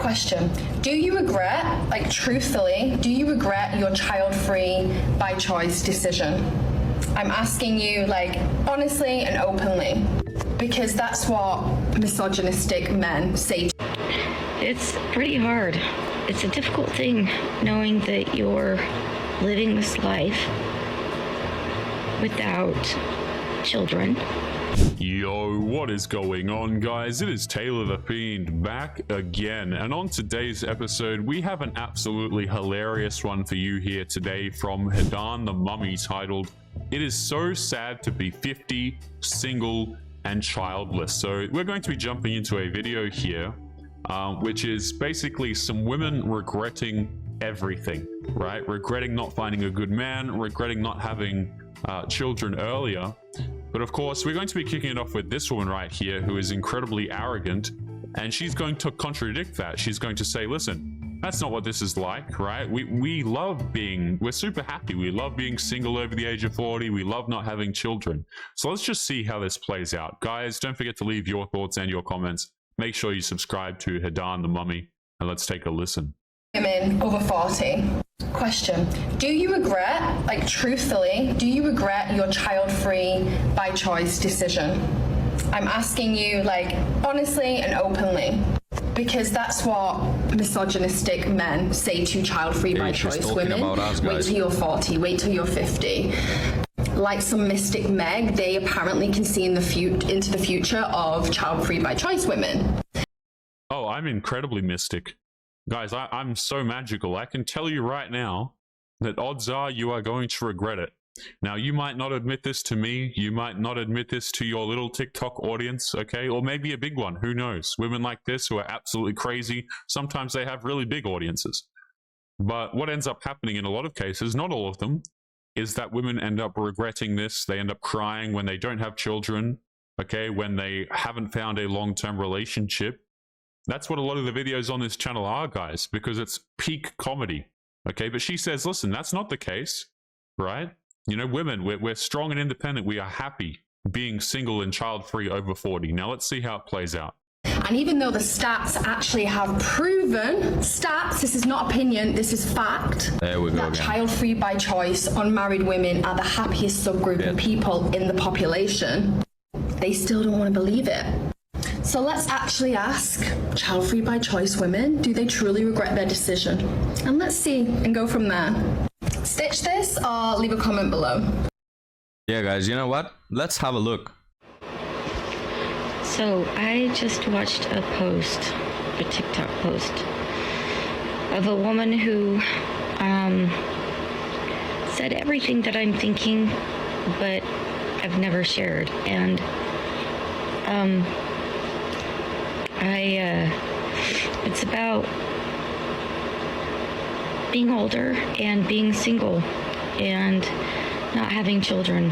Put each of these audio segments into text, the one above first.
Question. Do you regret, like truthfully, do you regret your child-free by choice decision? I'm asking you, like, honestly and openly, because that's what misogynistic men say. It's pretty hard. It's a difficult thing knowing that you're living this life without children. Yo, what is going on, guys? It is Taylor the Fiend back again, and on today's episode we have an absolutely hilarious one for you here today from Hidan the Mummy, titled "It is so sad to be 50, single and childless." So we're going to be jumping into a video here which is basically some women regretting everything, right? Regretting not finding a good man, regretting not having children earlier. But of course, we're going to be kicking it off with this woman right here, who is incredibly arrogant, and she's going to contradict that. She's going to say, listen, that's not what this is like, right? We're super happy. We love being single over the age of 40. We love not having children. So let's just see how this plays out. Guys, don't forget to leave your thoughts and your comments. Make sure you subscribe to Hidan the Mummy, and let's take a listen. Women over 40. Question. Do you regret, like truthfully, do you regret your child-free by choice decision? I'm asking you, like, honestly and openly, because that's what misogynistic men say to child-free by choice women. Wait till you're 40, wait till you're 50. Like some mystic Meg, they apparently can see into the future of child-free by choice women. Oh, I'm incredibly mystic. Guys, I'm so magical. I can tell you right now that odds are you are going to regret it. Now, you might not admit this to me. You might not admit this to your little TikTok audience, okay? Or maybe a big one. Who knows? Women like this who are absolutely crazy, sometimes they have really big audiences. But what ends up happening in a lot of cases, not all of them, is that women end up regretting this. They end up crying when they don't have children, okay? When they haven't found a long-term relationship. That's what a lot of the videos on this channel are, guys, because it's peak comedy, okay? But she says, listen, that's not the case, right? You know, women, we're strong and independent. We are happy being single and child-free over 40. Now, let's see how it plays out. And even though the stats actually have proven, stats, this is not opinion, this is fact, there we go that again. Child-free by choice, unmarried women are the happiest subgroup of people in the population, they still don't want to believe it. So let's actually ask child-free by choice women, do they truly regret their decision? And let's see and go from there. Stitch this or leave a comment below. Yeah, guys, you know what? Let's have a look. So I just watched a post, a TikTok post, of a woman who said everything that I'm thinking, but I've never shared. And it's about being older and being single and not having children.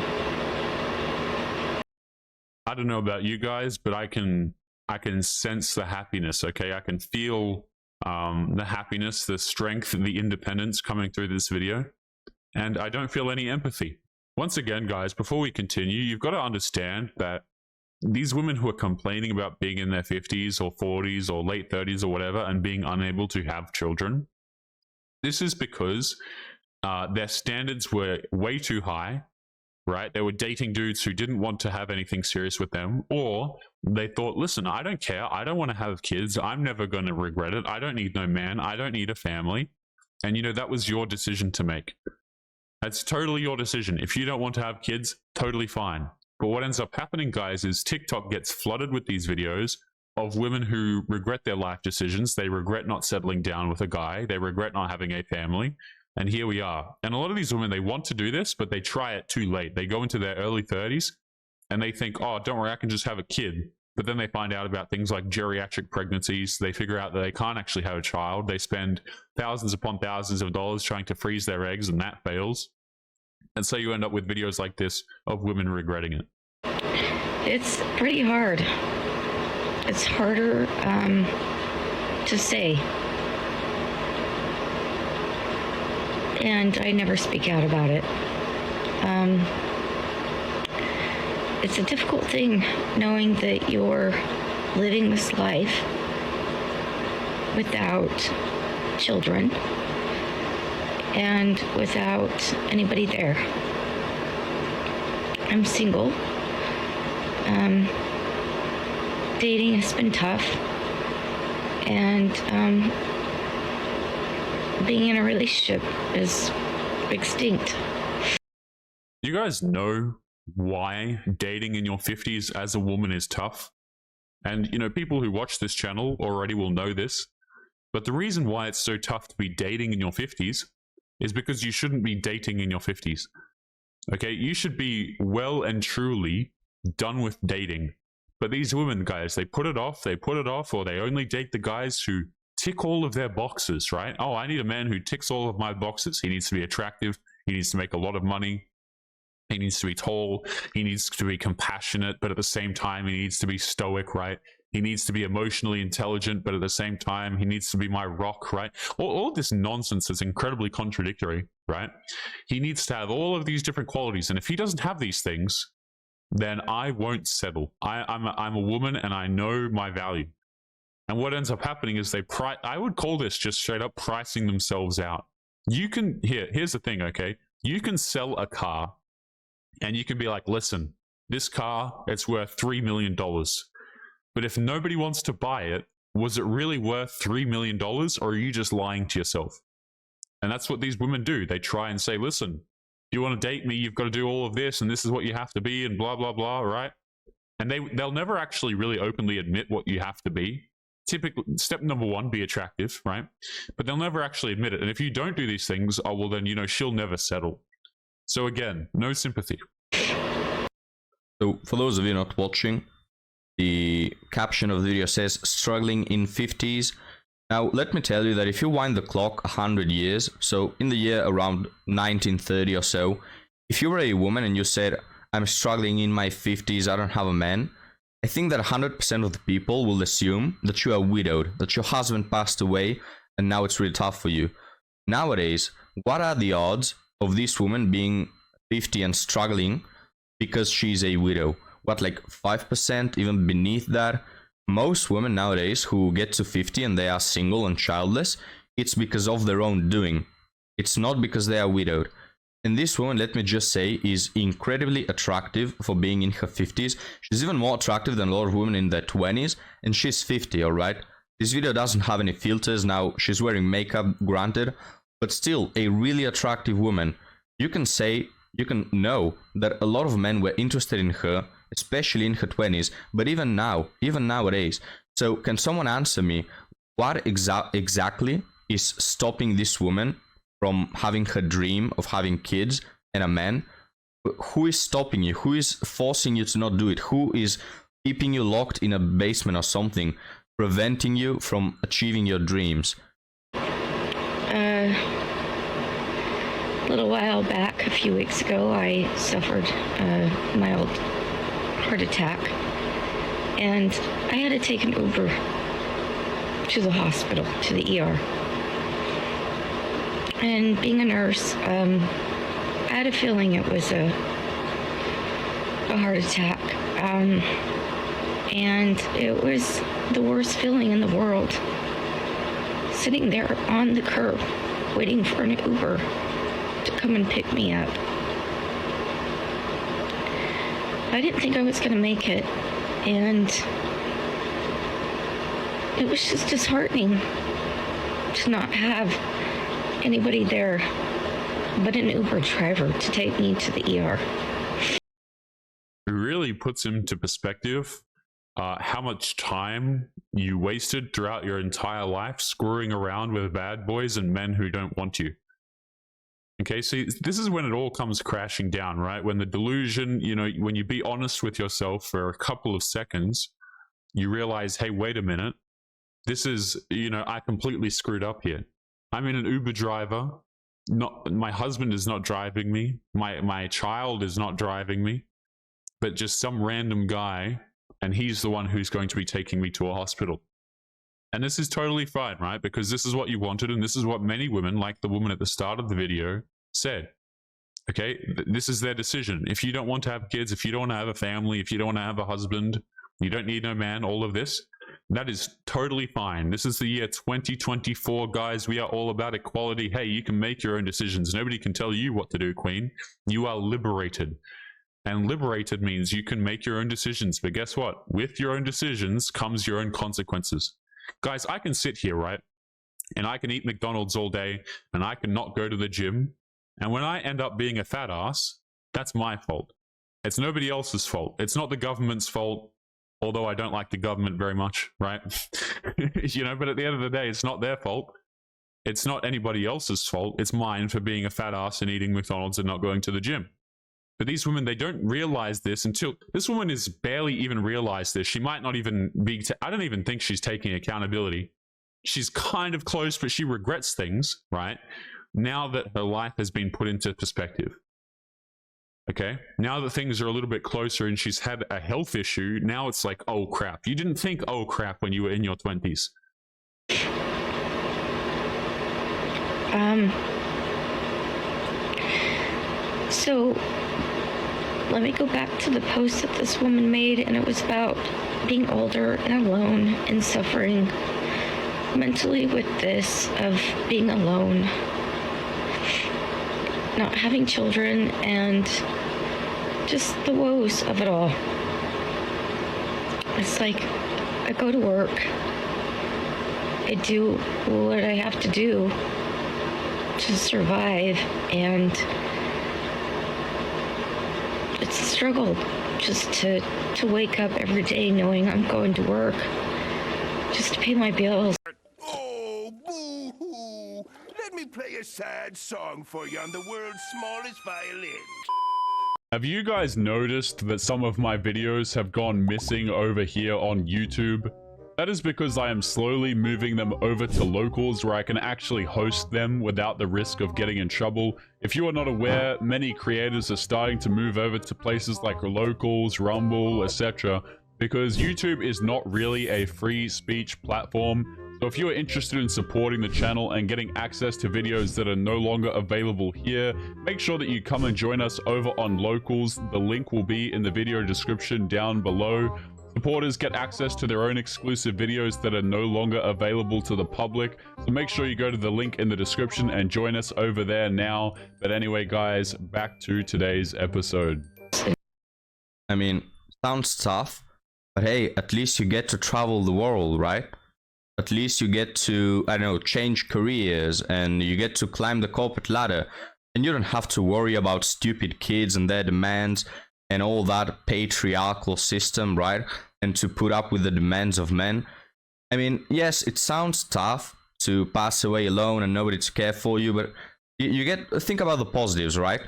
I don't know about you guys, but I can sense the happiness, okay? I can feel the happiness, the strength, the independence coming through this video, and I don't feel any empathy. Once again, guys, before we continue, you've got to understand that these women who are complaining about being in their 50s or 40s or late 30s or whatever and being unable to have children, this is because their standards were way too high, right? They were dating dudes who didn't want to have anything serious with them, or they thought, listen, I don't care. I don't want to have kids. I'm never going to regret it. I don't need no man. I don't need a family. And, you know, that was your decision to make. That's totally your decision. If you don't want to have kids, totally fine. But what ends up happening, guys, is TikTok gets flooded with these videos of women who regret their life decisions. They regret not settling down with a guy. They regret not having a family. And here we are. And a lot of these women, they want to do this, but they try it too late. They go into their early 30s and they think, oh, don't worry, I can just have a kid. But then they find out about things like geriatric pregnancies. They figure out that they can't actually have a child. They spend thousands upon thousands of dollars trying to freeze their eggs, and that fails. And so you end up with videos like this of women regretting it. It's pretty hard. It's harder to say. And I never speak out about it. It's a difficult thing knowing that you're living this life without children and without anybody there. I'm single. Dating has been tough, and being in a relationship is extinct. You guys know why dating in your 50s as a woman is tough? And, you know, people who watch this channel already will know this. But the reason why it's so tough to be dating in your 50s is because you shouldn't be dating in your 50s. Okay, you should be well and truly done with dating. But these women, guys, they put it off, or they only date the guys who tick all of their boxes, right? Oh, I need a man who ticks all of my boxes. He needs to be attractive. He needs to make a lot of money. He needs to be tall. He needs to be compassionate, but at the same time, he needs to be stoic, right? He needs to be emotionally intelligent, but at the same time, he needs to be my rock, right? All of this nonsense is incredibly contradictory, right? He needs to have all of these different qualities, and if he doesn't have these things, then I won't settle. I'm a woman, and I know my value. And what ends up happening is I would call this just straight up pricing themselves out. You can, here's the thing, okay? You can sell a car, and you can be like, listen, this car, it's worth $3 million. But if nobody wants to buy it, was it really worth $3 million, or are you just lying to yourself? And that's what these women do. They try and say, listen, if you want to date me, you've got to do all of this, and this is what you have to be, and blah, blah, blah, right? And they'll never actually really openly admit what you have to be. Typically, step number one, be attractive, right? But they'll never actually admit it. And if you don't do these things, oh, well, then, you know, she'll never settle. So again, no sympathy. So for those of you not watching, the caption of the video says struggling in 50s. Now let me tell you that if you wind the clock 100 years, so in the year around 1930 or so, if you were a woman and you said, I'm struggling in my 50s, I don't have a man, I think that 100% of the people will assume that you are widowed, that your husband passed away, and now it's really tough for you. Nowadays, what are the odds of this woman being 50 and struggling because she's a widow? What, like 5%, even beneath that? Most women nowadays who get to 50 and they are single and childless, it's because of their own doing. It's not because they are widowed. And this woman, let me just say, is incredibly attractive for being in her 50s. She's even more attractive than a lot of women in their 20s, and she's 50, alright? This video doesn't have any filters. Now, she's wearing makeup, granted, but still a really attractive woman. You can know that a lot of men were interested in her, especially in her 20s, but even nowadays. So can someone answer me, what exactly is stopping this woman from having her dream of having kids and a man? Who is stopping you? Who is forcing you to not do it? Who is keeping you locked in a basement or something, preventing you from achieving your dreams? A little while back, a few weeks ago, I suffered a mild heart attack, and I had to take an Uber to the hospital, to the ER. And being a nurse, I had a feeling it was a heart attack, and it was the worst feeling in the world, sitting there on the curb waiting for an Uber to come and pick me up. I didn't think I was going to make it, and it was just disheartening to not have anybody there but an Uber driver to take me to the ER. It really puts into perspective how much time you wasted throughout your entire life screwing around with bad boys and men who don't want you. Okay, so this is when it all comes crashing down, right? When the delusion, you know, when you be honest with yourself for a couple of seconds, you realize, hey, wait a minute, this is, you know, I completely screwed up here. I'm in an Uber driver. My husband is not driving me. My child is not driving me, but just some random guy, and he's the one who's going to be taking me to a hospital. And this is totally fine, right? Because this is what you wanted, and this is what many women, like the woman at the start of the video, said. Okay, this is their decision. If you don't want to have kids, if you don't want to have a family, if you don't want to have a husband, you don't need no man, all of this, That is totally fine. This is the year 2024, guys. We are all about equality. Hey, you can make your own decisions. Nobody can tell you what to do, Queen. You are liberated. And liberated means you can make your own decisions. But guess what? With your own decisions comes your own consequences. Guys, I can sit here, right? And I can eat McDonald's all day, and I can not go to the gym. And when I end up being a fat ass, that's my fault. It's nobody else's fault. It's not the government's fault, although I don't like the government very much, right? You know, but at the end of the day, it's not their fault. It's not anybody else's fault. It's mine for being a fat ass and eating McDonald's and not going to the gym. But these women, they don't realize this until this woman is barely even realized this. She might not even be, I don't even think she's taking accountability. She's kind of close, but she regrets things, right? Now that her life has been put into perspective. Okay, now that things are a little bit closer and she's had a health issue, now it's like, oh crap. You didn't think, oh crap, when you were in your 20s. So let me go back to the post that this woman made, and it was about being older and alone and suffering mentally with this of being alone, not having children, and just the woes of it all. It's like I go to work, I do what I have to do to survive, and it's a struggle just to wake up every day knowing I'm going to work just to pay my bills. Oh, boo-hoo! Let me play a sad song for you on the world's smallest violin. Have you guys noticed that some of my videos have gone missing over here on YouTube? That is because I am slowly moving them over to locals where I can actually host them without the risk of getting in trouble. If you are not aware, many creators are starting to move over to places like locals, Rumble, etc. because YouTube is not really a free speech platform. So if you are interested in supporting the channel and getting access to videos that are no longer available here, make sure that you come and join us over on locals. The link will be in the video description down below. Supporters get access to their own exclusive videos that are no longer available to the public. So make sure you go to the link in the description and join us over there now. But anyway, guys, back to today's episode. I mean, sounds tough, but hey, at least you get to travel the world, right? At least you get to, I don't know, change careers, and you get to climb the corporate ladder, and you don't have to worry about stupid kids and their demands and all that patriarchal system, right? And to put up with the demands of men. I mean, yes, it sounds tough to pass away alone and nobody to care for you, but think about the positives, right?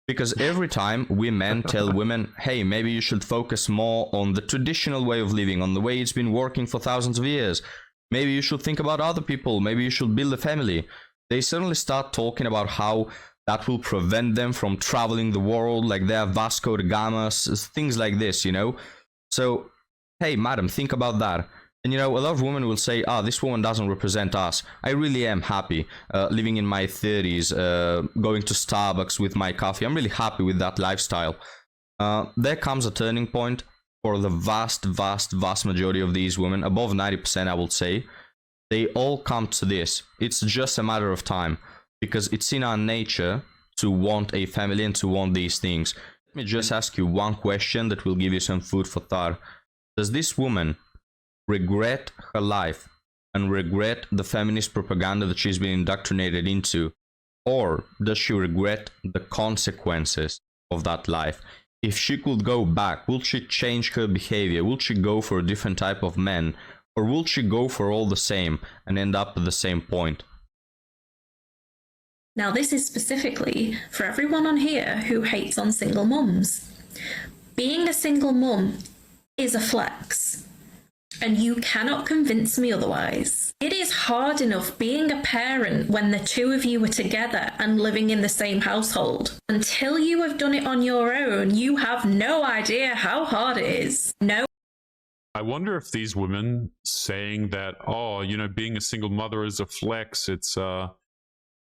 Because every time we men tell women, hey, maybe you should focus more on the traditional way of living, on the way it's been working for thousands of years. Maybe you should think about other people. Maybe you should build a family. They suddenly start talking about how that will prevent them from traveling the world, like they're Vasco da Gama, things like this, you know? So, hey, madam, think about that. And, you know, a lot of women will say, this woman doesn't represent us. I really am happy living in my 30s, going to Starbucks with my coffee. I'm really happy with that lifestyle. There comes a turning point for the vast majority of these women, above 90%, I will say. They all come to this. It's just a matter of time, because it's in our nature to want a family and to want these things. Let me just ask you one question that will give you some food for thought. Does this woman regret her life and regret the feminist propaganda that she's been indoctrinated into? Or does she regret the consequences of that life? If she could go back, will she change her behavior? Will she go for a different type of men? Or will she go for all the same and end up at the same point? Now, this is specifically for everyone on here who hates on single mums. Being a single mum is a flex, and you cannot convince me otherwise. It is hard enough being a parent when the two of you are together and living in the same household. Until you have done it on your own, you have no idea how hard it is. No. I wonder if these women saying that, oh, you know, being a single mother is a flex, it's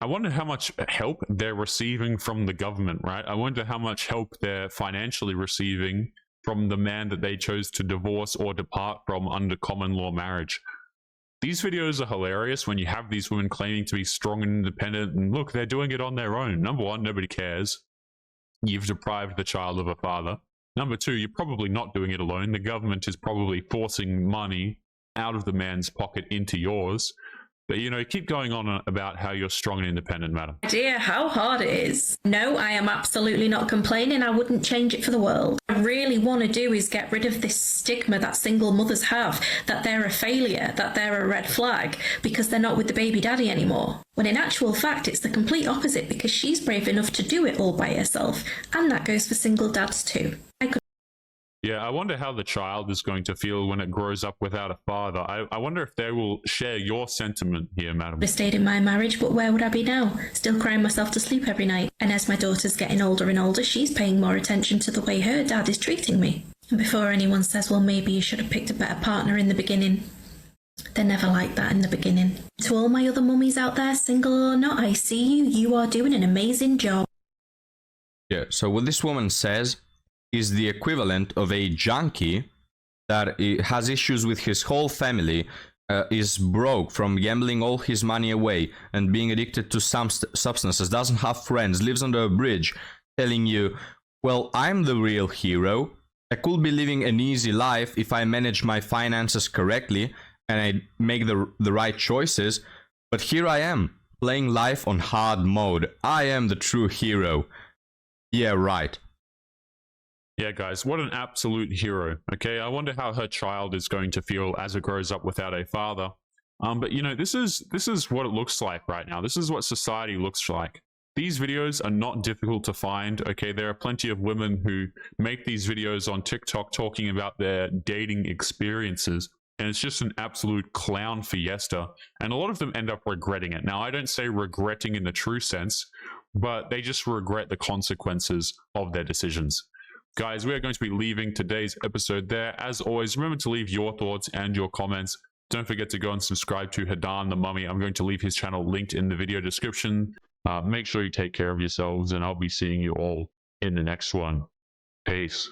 I wonder how much help they're receiving from the government, right? I wonder how much help they're financially receiving from the man that they chose to divorce or depart from under common law marriage. These videos are hilarious when you have these women claiming to be strong and independent, and look, they're doing it on their own. Number one, nobody cares. You've deprived the child of a father. Number two, you're probably not doing it alone. The government is probably forcing money out of the man's pocket into yours. But, you know, keep going on about how you're strong and independent, madam. Idea how hard it is. No, I am absolutely not complaining. I wouldn't change it for the world. What I really want to do is get rid of this stigma that single mothers have, that they're a failure, that they're a red flag because they're not with the baby daddy anymore. When in actual fact, it's the complete opposite because she's brave enough to do it all by herself. And that goes for single dads too. Yeah, I wonder how the child is going to feel when it grows up without a father. I wonder if they will share your sentiment here, madam. I stayed in my marriage, but where would I be now? Still crying myself to sleep every night. And as my daughter's getting older and older, she's paying more attention to the way her dad is treating me. And before anyone says, well, maybe you should have picked a better partner in the beginning, they're never like that in the beginning. To all my other mummies out there, single or not, I see you. You are doing an amazing job. Yeah, so what this woman says is the equivalent of a junkie that has issues with his whole family, is broke from gambling all his money away and being addicted to some substances, doesn't have friends, lives under a bridge, telling you, well, I'm the real hero. I could be living an easy life if I manage my finances correctly and I make the right choices. But here I am, playing life on hard mode. I am the true hero. Yeah, right. Yeah, guys, what an absolute hero. Okay, I wonder how her child is going to feel as it grows up without a father. But you know, this is what it looks like right now. This is what society looks like. These videos are not difficult to find. Okay, there are plenty of women who make these videos on TikTok talking about their dating experiences, and it's just an absolute clown fiesta. And a lot of them end up regretting it. Now, I don't say regretting in the true sense, but they just regret the consequences of their decisions. Guys, we are going to be leaving today's episode there. As always, remember to leave your thoughts and your comments. Don't forget to go and subscribe to Hadan the Mummy. I'm going to leave his channel linked in the video description. Make sure you take care of yourselves, and I'll be seeing you all in the next one. Peace.